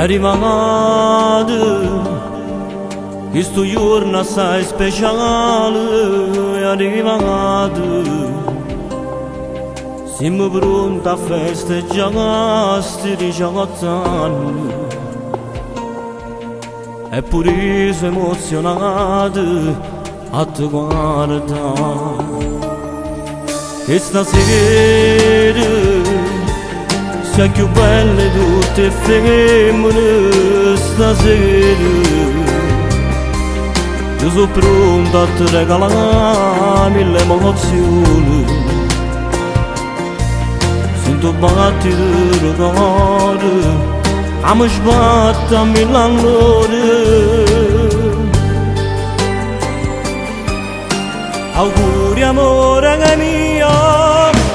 rimane questo giorno assai speciale, è rimane siamo pronti a festeggiare sti 18 anni, eppure siamo emozionati a te guardare. E stasera sei più belle tutte femmine, stasera io sono pronto a te regalare mille emozioni. Sento battere il cuore, a me sbatta mille all'ore. Auguri amore mio,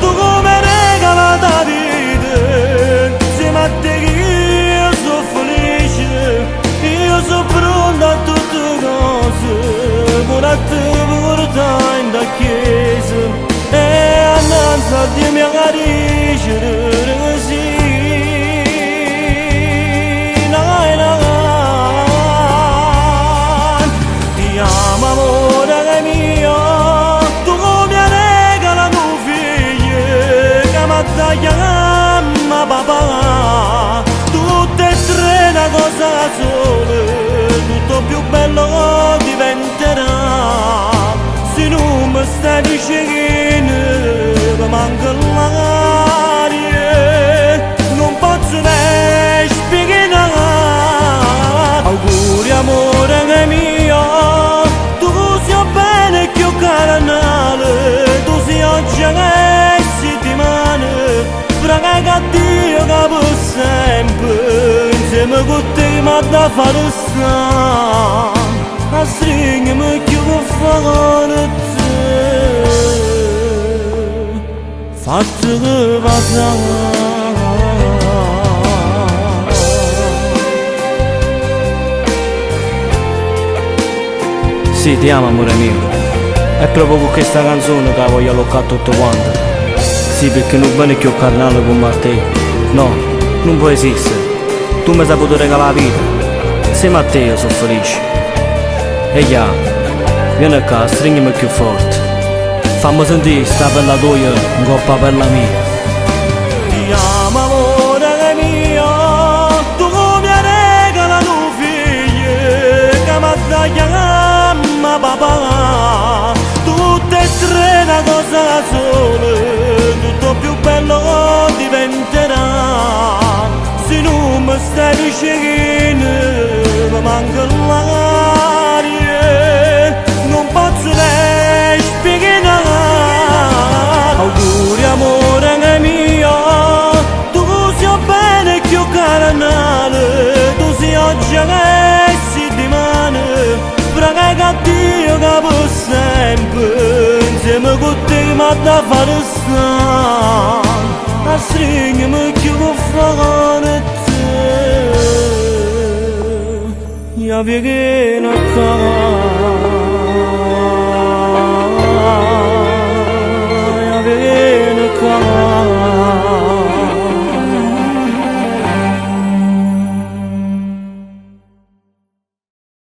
tu come regala la vita, insieme a te che io sono felice, io sono pronta a tutte cose, con a te portare in da chiesa, e annanzi a Dio mi accarisce così. Ti amo amore mio, chiama papà, tutte e tre una cosa sola, tutto più bello diventerà. Se non mi stai vicino, mi manca l'aria, non posso ne spiegare. Auguri amore mio, tu sia bene più carnale, tu sia oggi che a Dio che per sempre insieme con te ma da fare sta a stringermi più che fare te fatto che passare. Sì, ti amo amore mio, è proprio con questa canzone che voglio allocare tutto quanto. Sì, perché non viene più carnale come a te. No, non può esistere. Tu mi sai poter regalare la vita. Insieme a te io sono felice. E già, vieni qua, stringimi più forte. Fammi sentire sta bella tua in coppa per la mia. Ti amo amore mio, tu mi regala un figlio che mi chiama papà. Tutte e tre una cosa sola, tutto più bello diventerà. Se non mi stai vicino, mi manca l'aria, non posso ne spiegare. Auguri amore mio, tu sia bene più carnale, tu sia oggi che si dimane, prega che a Dio che per sempre insieme con te ma da fare sta a stringermi più che fare te. Io viene a